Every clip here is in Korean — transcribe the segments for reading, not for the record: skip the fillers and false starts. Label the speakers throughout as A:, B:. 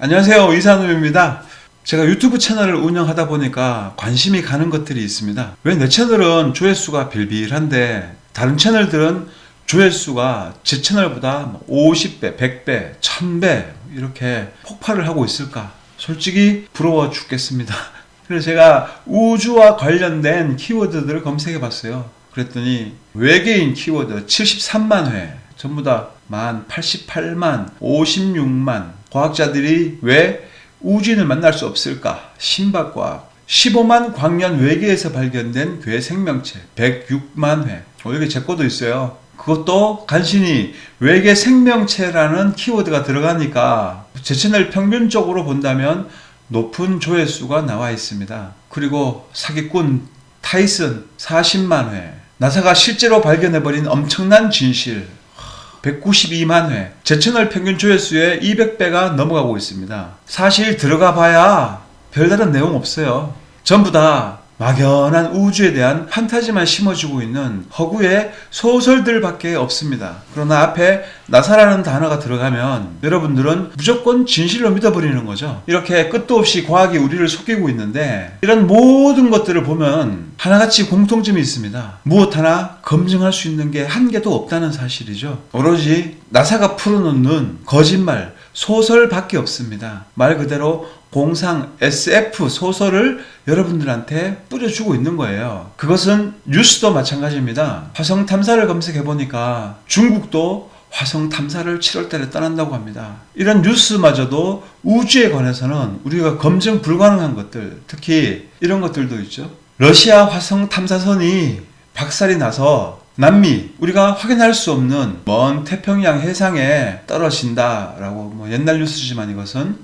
A: 안녕하세요, 이산우입니다. 제가 유튜브 채널을 운영하다 보니까 관심이 가는 것들이 있습니다. 왜 내 채널은 조회수가 빌빌한데 다른 채널들은 조회수가 제 채널보다 50배, 100배, 1000배 이렇게 폭발을 하고 있을까? 솔직히 부러워 죽겠습니다. 그래서 제가 우주와 관련된 키워드들을 검색해 봤어요. 그랬더니 외계인 키워드 73만 회, 전부 다 88만, 56만. 과학자들이 왜 우주인을 만날 수 없을까? 신박과학. 15만 광년 외계에서 발견된 괴 생명체 106만 회. 여기 제 거도 있어요. 그것도 간신히 외계 생명체라는 키워드가 들어가니까 제 채널 평균적으로 본다면 높은 조회수가 나와 있습니다. 그리고 사기꾼 타이슨 40만 회. 나사가 실제로 발견해버린 엄청난 진실 192만 회. 제 채널 평균 조회수의 200배가 넘어가고 있습니다. 사실 들어가 봐야 별다른 내용 없어요. 전부 다 막연한 우주에 대한 판타지만 심어주고 있는 허구의 소설들밖에 없습니다. 그러나 앞에 나사라는 단어가 들어가면 여러분들은 무조건 진실로 믿어버리는 거죠. 이렇게 끝도 없이 과학이 우리를 속이고 있는데 이런 모든 것들을 보면 하나같이 공통점이 있습니다. 무엇 하나 검증할 수 있는 게 한 개도 없다는 사실이죠. 오로지 나사가 풀어놓는 거짓말, 소설밖에 없습니다. 말 그대로 공상 SF 소설을 여러분들한테 뿌려주고 있는 거예요. 그것은 뉴스도 마찬가지입니다. 화성 탐사를 검색해보니까 중국도 화성 탐사를 7월달에 떠난다고 합니다. 이런 뉴스마저도 우주에 관해서는 우리가 검증 불가능한 것들, 특히 이런 것들도 있죠. 러시아 화성 탐사선이 박살이 나서 남미, 우리가 확인할 수 없는 먼 태평양 해상에 떨어진다라고 옛날 뉴스지만 이것은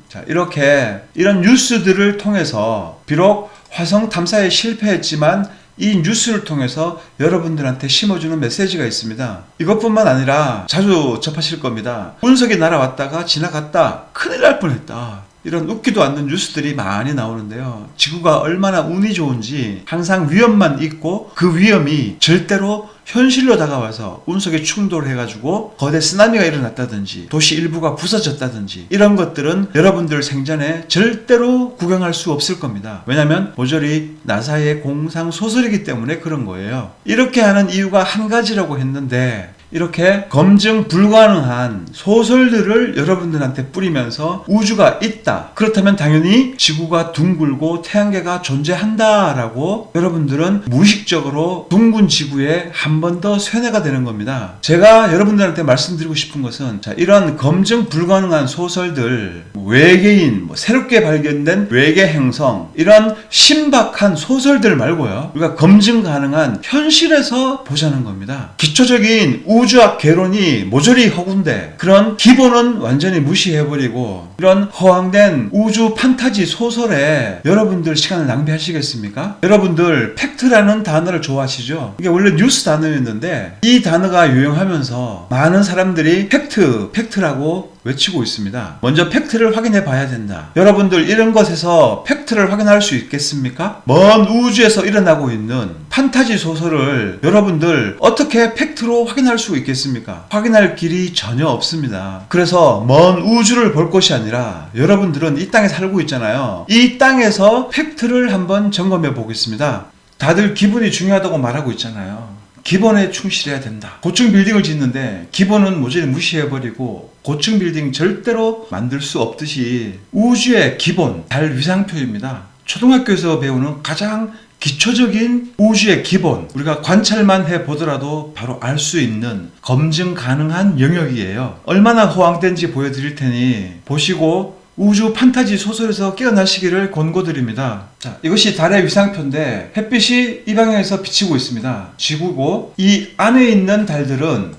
A: 이런 뉴스들을 통해서 비록 화성 탐사에 실패했지만 이 뉴스를 통해서 여러분들한테 심어주는 메시지가 있습니다. 이것뿐만 아니라 자주 접하실 겁니다. 운석이 날아왔다가 지나갔다. 큰일 날 뻔했다. 이런 웃기도 않는 뉴스들이 많이 나오는데요. 지구가 얼마나 운이 좋은지 항상 위험만 있고 그 위험이 절대로 현실로 다가와서 운석에 충돌해가지고 거대 쓰나미가 일어났다든지 도시 일부가 부서졌다든지 이런 것들은 여러분들 생전에 절대로 구경할 수 없을 겁니다. 왜냐하면 모조리 나사의 공상 소설이기 때문에 그런 거예요. 이렇게 하는 이유가 한 가지라고 했는데 이렇게 검증 불가능한 소설들을 여러분들한테 뿌리면서 우주가 있다. 그렇다면 당연히 지구가 둥글고 태양계가 존재한다라고 여러분들은 무의식적으로 둥근 지구에 한 번 더 쇠뇌가 되는 겁니다. 제가 여러분들한테 말씀드리고 싶은 것은 이런 검증 불가능한 소설들, 외계인, 새롭게 발견된 외계 행성 이런 신박한 소설들 말고요. 우리가 검증 가능한 현실에서 보자는 겁니다. 기초적인 우주학 개론이 모조리 허구인데 그런 기본은 완전히 무시해버리고 이런 허황된 우주 판타지 소설에 여러분들 시간을 낭비하시겠습니까? 여러분들 팩트라는 단어를 좋아하시죠? 이게 원래 뉴스 단어였는데 이 단어가 유행하면서 많은 사람들이 팩트라고 외치고 있습니다. 먼저 팩트를 확인해 봐야 된다. 여러분들 이런 것에서 팩트를 확인할 수 있겠습니까? 먼 우주에서 일어나고 있는 판타지 소설을 여러분들 어떻게 팩트로 확인할 수 있겠습니까? 확인할 길이 전혀 없습니다. 그래서 먼 우주를 볼 것이 아니라 여러분들은 이 땅에 살고 있잖아요. 이 땅에서 팩트를 한번 점검해 보겠습니다. 다들 기본이 중요하다고 말하고 있잖아요. 기본에 충실해야 된다. 고층 빌딩을 짓는데 기본은 모조리 무시해버리고 고층 빌딩 절대로 만들 수 없듯이 우주의 기본, 달 위상표입니다. 초등학교에서 배우는 가장 기초적인 우주의 기본, 우리가 관찰만 해보더라도 바로 알 수 있는 검증 가능한 영역이에요. 얼마나 허황된지 보여드릴 테니 보시고 우주 판타지 소설에서 깨어나시기를 권고드립니다. 자, 이것이 달의 위상표인데 햇빛이 이 방향에서 비치고 있습니다. 지구고 이 안에 있는 달들은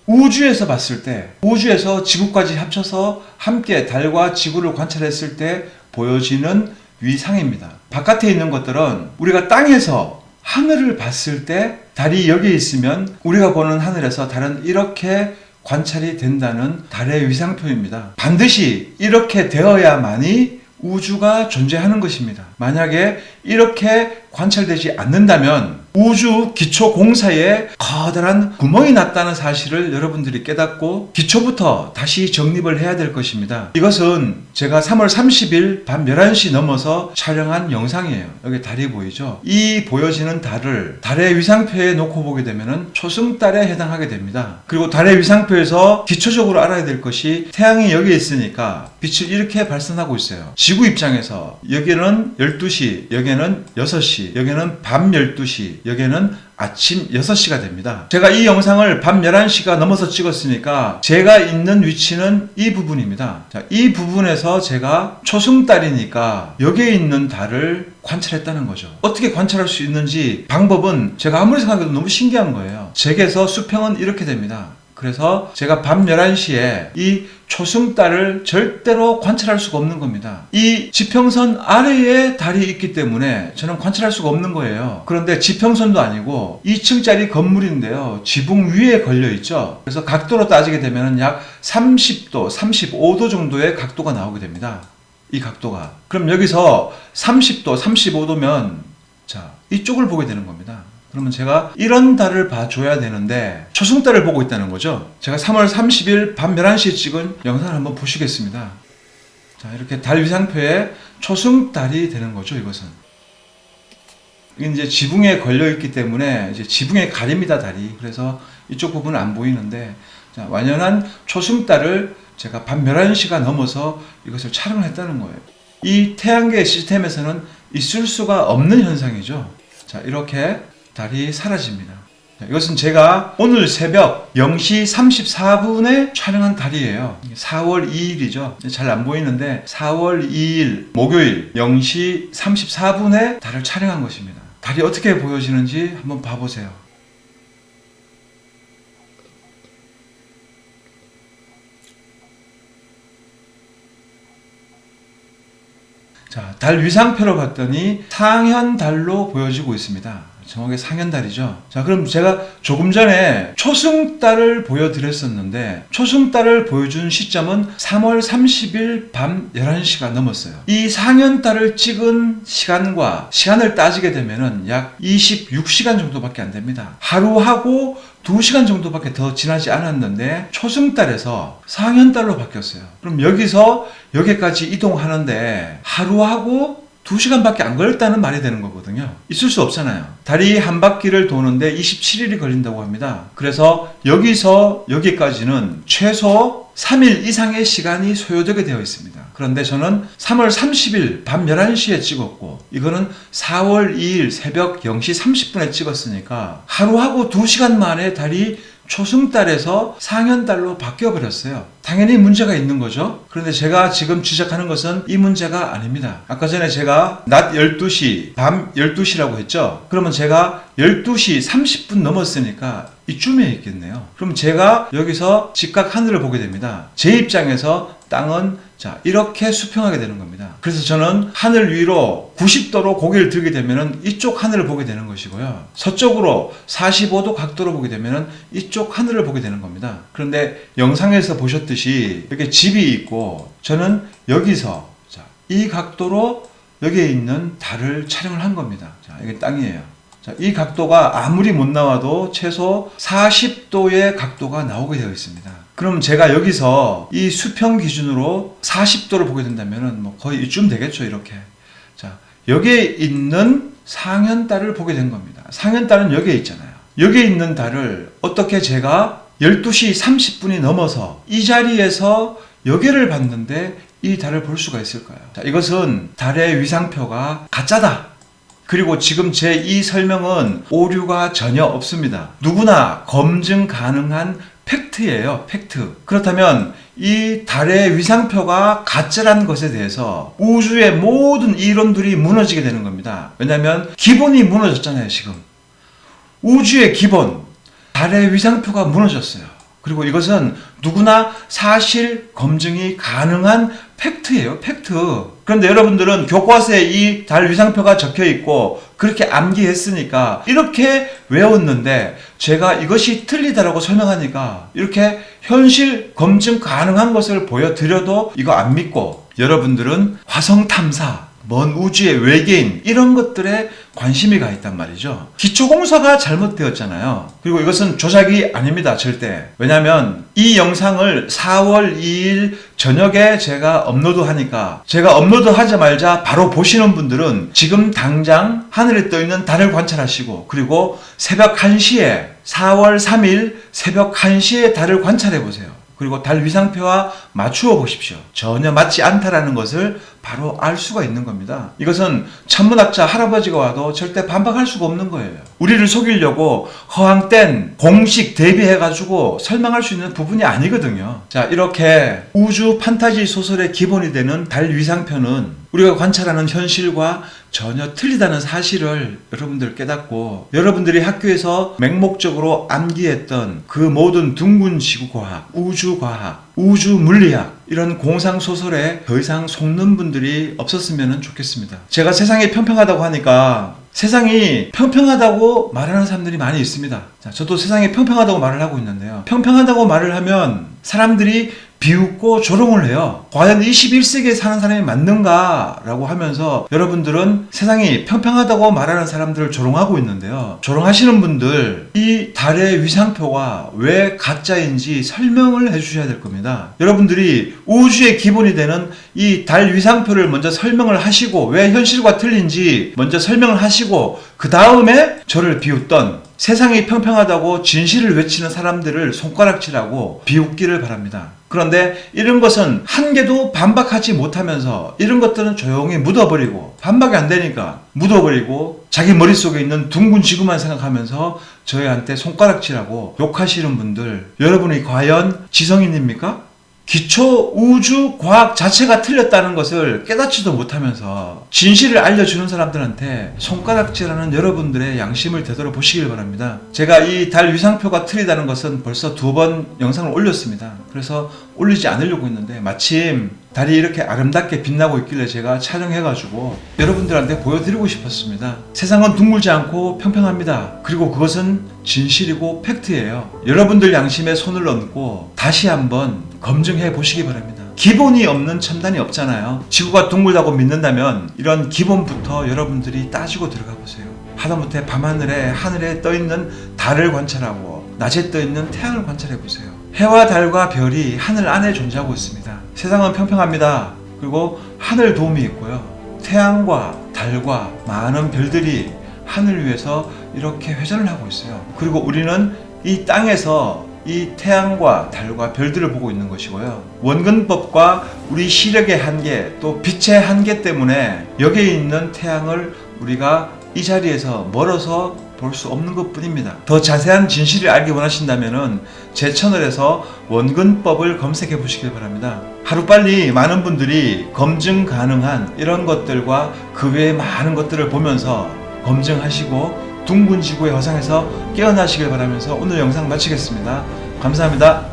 A: 우주에서 봤을 때, 우주에서 지구까지 합쳐서 함께 달과 지구를 관찰했을 때 보여지는 위상입니다. 바깥에 있는 것들은 우리가 땅에서 하늘을 봤을 때 달이 여기 있으면 우리가 보는 하늘에서 달은 이렇게 관찰이 된다는 달의 위상표입니다. 반드시 이렇게 되어야만이 우주가 존재하는 것입니다. 만약에 이렇게 관찰되지 않는다면 우주 기초 공사에 커다란 구멍이 났다는 사실을 여러분들이 깨닫고 기초부터 다시 정립을 해야 될 것입니다. 이것은 제가 3월 30일 밤 11시 넘어서 촬영한 영상이에요. 여기 달이 보이죠? 이 보여지는 달을 달의 위상표에 놓고 보게 되면 초승달에 해당하게 됩니다. 그리고 달의 위상표에서 기초적으로 알아야 될 것이 태양이 여기 있으니까 빛을 이렇게 발산하고 있어요. 지구 입장에서 여기는 12시, 여기는 6시, 여기는 밤 12시, 여기는 아침 6시가 됩니다. 제가 이 영상을 밤 11시가 넘어서 찍었으니까 제가 있는 위치는 이 부분입니다. 자, 이 부분에서 제가 초승달이니까 여기에 있는 달을 관찰했다는 거죠. 어떻게 관찰할 수 있는지 방법은 제가 아무리 생각해도 너무 신기한 거예요. 제게서 수평은 이렇게 됩니다. 그래서 제가 밤 11시에 이 초승달을 절대로 관찰할 수가 없는 겁니다. 이 지평선 아래에 달이 있기 때문에 저는 관찰할 수가 없는 거예요. 그런데 지평선도 아니고 2층짜리 건물인데요. 지붕 위에 걸려 있죠. 그래서 각도로 따지게 되면 약 30도, 35도 정도의 각도가 나오게 됩니다. 이 각도가. 그럼 여기서 30도, 35도면 자, 이쪽을 보게 되는 겁니다. 그러면 제가 이런 달을 봐줘야 되는데 초승달을 보고 있다는 거죠. 제가 3월 30일 밤 11시에 찍은 영상을 한번 보시겠습니다. 자, 이렇게 달 위상표에 초승달이 되는 거죠. 이것은 이게 이제 지붕에 걸려 있기 때문에 이제 지붕에 가립니다. 달이. 그래서 이쪽 부분은 안 보이는데 자, 완연한 초승달을 제가 밤 11시가 넘어서 이것을 촬영을 했다는 거예요. 이 태양계 시스템에서는 있을 수가 없는 현상이죠. 자, 이렇게 달이 사라집니다. 이것은 제가 오늘 새벽 0시 34분에 촬영한 달이에요. 4월 2일이죠. 잘 안 보이는데 4월 2일 목요일 0시 34분에 달을 촬영한 것입니다. 달이 어떻게 보여지는지 한번 봐보세요. 자, 달 위상표로 봤더니 상현달로 보여지고 있습니다. 정확히 상현달이죠. 자, 그럼 제가 조금 전에 초승달을 보여드렸었는데 초승달을 보여준 시점은 3월 30일 밤 11시가 넘었어요. 이 상현달을 찍은 시간을 따지게 되면은 약 26시간 정도밖에 안 됩니다. 하루하고 2시간 정도밖에 더 지나지 않았는데 초승달에서 상현달로 바뀌었어요. 그럼 여기서 여기까지 이동하는데 하루하고 2시간밖에 안 걸렸다는 말이 되는 거거든요. 있을 수 없잖아요. 달이 한 바퀴를 도는데 27일이 걸린다고 합니다. 그래서 여기서 여기까지는 최소 3일 이상의 시간이 소요되게 되어 있습니다. 그런데 저는 3월 30일 밤 11시에 찍었고 이거는 4월 2일 새벽 0시 30분에 찍었으니까 하루하고 2시간 만에 달이 초승달에서 상현달로 바뀌어버렸어요. 당연히 문제가 있는 거죠. 그런데 제가 지금 지적하는 것은 이 문제가 아닙니다. 아까 전에 제가 낮 12시, 밤 12시라고 했죠. 그러면 제가 12시 30분 넘었으니까 이쯤에 있겠네요. 그럼 제가 여기서 직각 하늘을 보게 됩니다. 제 입장에서 땅은 자, 이렇게 수평하게 되는 겁니다. 그래서 저는 하늘 위로 90도로 고개를 들게 되면 이쪽 하늘을 보게 되는 것이고요. 서쪽으로 45도 각도로 보게 되면 이쪽 하늘을 보게 되는 겁니다. 그런데 영상에서 보셨듯이 이렇게 집이 있고 저는 여기서 자, 이 각도로 여기에 있는 달을 촬영을 한 겁니다. 자, 이게 땅이에요. 자, 이 각도가 아무리 못 나와도 최소 40도의 각도가 나오게 되어 있습니다. 그럼 제가 여기서 이 수평 기준으로 40도를 보게 된다면 뭐 거의 이쯤 되겠죠. 이렇게. 자, 여기에 있는 상현달을 보게 된 겁니다. 상현달은 여기에 있잖아요. 여기에 있는 달을 어떻게 제가 12시 30분이 넘어서 이 자리에서 여기를 봤는데 이 달을 볼 수가 있을까요? 자, 이것은 달의 위상표가 가짜다. 그리고 지금 제 이 설명은 오류가 전혀 없습니다. 누구나 검증 가능한 팩트예요. 팩트. 그렇다면 이 달의 위상표가 가짜라는 것에 대해서 우주의 모든 이론들이 무너지게 되는 겁니다. 왜냐하면 기본이 무너졌잖아요. 지금 우주의 기본 달의 위상표가 무너졌어요. 그리고 이것은 누구나 사실 검증이 가능한 팩트예요. 팩트. 그런데 여러분들은 교과서에 이 달 위상표가 적혀 있고 그렇게 암기했으니까 이렇게 외웠는데 제가 이것이 틀리다라고 설명하니까 이렇게 현실 검증 가능한 것을 보여드려도 이거 안 믿고 여러분들은 화성 탐사 먼 우주의 외계인 이런 것들에 관심이 가 있단 말이죠. 기초공사가 잘못되었잖아요. 그리고 이것은 조작이 아닙니다. 절대. 왜냐하면 이 영상을 4월 2일 저녁에 제가 업로드하니까 제가 업로드하자마자 바로 보시는 분들은 지금 당장 하늘에 떠있는 달을 관찰하시고 그리고 새벽 1시에 4월 3일 새벽 1시에 달을 관찰해 보세요. 그리고 달 위상표와 맞추어 보십시오. 전혀 맞지 않다라는 것을 바로 알 수가 있는 겁니다. 이것은 천문학자 할아버지가 와도 절대 반박할 수가 없는 거예요. 우리를 속이려고 허황된 공식 대비해가지고 설명할 수 있는 부분이 아니거든요. 자, 이렇게 우주 판타지 소설의 기본이 되는 달 위상표는 우리가 관찰하는 현실과 전혀 틀리다는 사실을 여러분들 깨닫고 여러분들이 학교에서 맹목적으로 암기했던 그 모든 둥근 지구과학, 우주과학, 우주물리학 이런 공상소설에 더 이상 속는 분들이 없었으면 좋겠습니다. 제가 세상이 평평하다고 하니까 세상이 평평하다고 말하는 사람들이 많이 있습니다. 자, 저도 세상이 평평하다고 말을 하고 있는데요. 평평하다고 말을 하면 사람들이 비웃고 조롱을 해요. 과연 21세기에 사는 사람이 맞는가? 라고 하면서 여러분들은 세상이 평평하다고 말하는 사람들을 조롱하고 있는데요. 조롱하시는 분들, 이 달의 위상표가 왜 가짜인지 설명을 해주셔야 될 겁니다. 여러분들이 우주의 기본이 되는 이 달 위상표를 먼저 설명을 하시고 왜 현실과 틀린지 먼저 설명을 하시고 그 다음에 저를 비웃던 세상이 평평하다고 진실을 외치는 사람들을 손가락질하고 비웃기를 바랍니다. 그런데 이런 것은 한 개도 반박하지 못하면서 이런 것들은 조용히 묻어버리고 반박이 안 되니까 묻어버리고 자기 머릿속에 있는 둥근 지구만 생각하면서 저희한테 손가락질하고 욕하시는 분들, 여러분이 과연 지성인입니까? 기초 우주 과학 자체가 틀렸다는 것을 깨닫지도 못하면서 진실을 알려주는 사람들한테 손가락질하는 여러분들의 양심을 되돌아보시길 바랍니다. 제가 이 달 위상표가 틀리다는 것은 벌써 2번 영상을 올렸습니다. 그래서 올리지 않으려고 했는데 마침 달이 이렇게 아름답게 빛나고 있길래 제가 촬영해가지고 여러분들한테 보여드리고 싶었습니다. 세상은 둥글지 않고 평평합니다. 그리고 그것은 진실이고 팩트예요. 여러분들 양심에 손을 얹고 다시 한번 검증해 보시기 바랍니다. 기본이 없는 첨단이 없잖아요. 지구가 둥글다고 믿는다면 이런 기본부터 여러분들이 따지고 들어가 보세요. 하다못해 하늘에 떠있는 달을 관찰하고 낮에 떠있는 태양을 관찰해 보세요. 해와 달과 별이 하늘 안에 존재하고 있습니다. 세상은 평평합니다. 그리고 하늘 도움이 있고요. 태양과 달과 많은 별들이 하늘 위에서 이렇게 회전을 하고 있어요. 그리고 우리는 이 땅에서 이 태양과 달과 별들을 보고 있는 것이고요. 원근법과 우리 시력의 한계 또 빛의 한계 때문에 여기에 있는 태양을 우리가 이 자리에서 멀어서 볼 수 없는 것 뿐입니다. 더 자세한 진실을 알기 원하신다면 제 채널에서 원근법을 검색해 보시길 바랍니다. 하루빨리 많은 분들이 검증 가능한 이런 것들과 그 외의 많은 것들을 보면서 검증하시고 둥근 지구의 허상에서 깨어나시길 바라면서 오늘 영상 마치겠습니다. 감사합니다.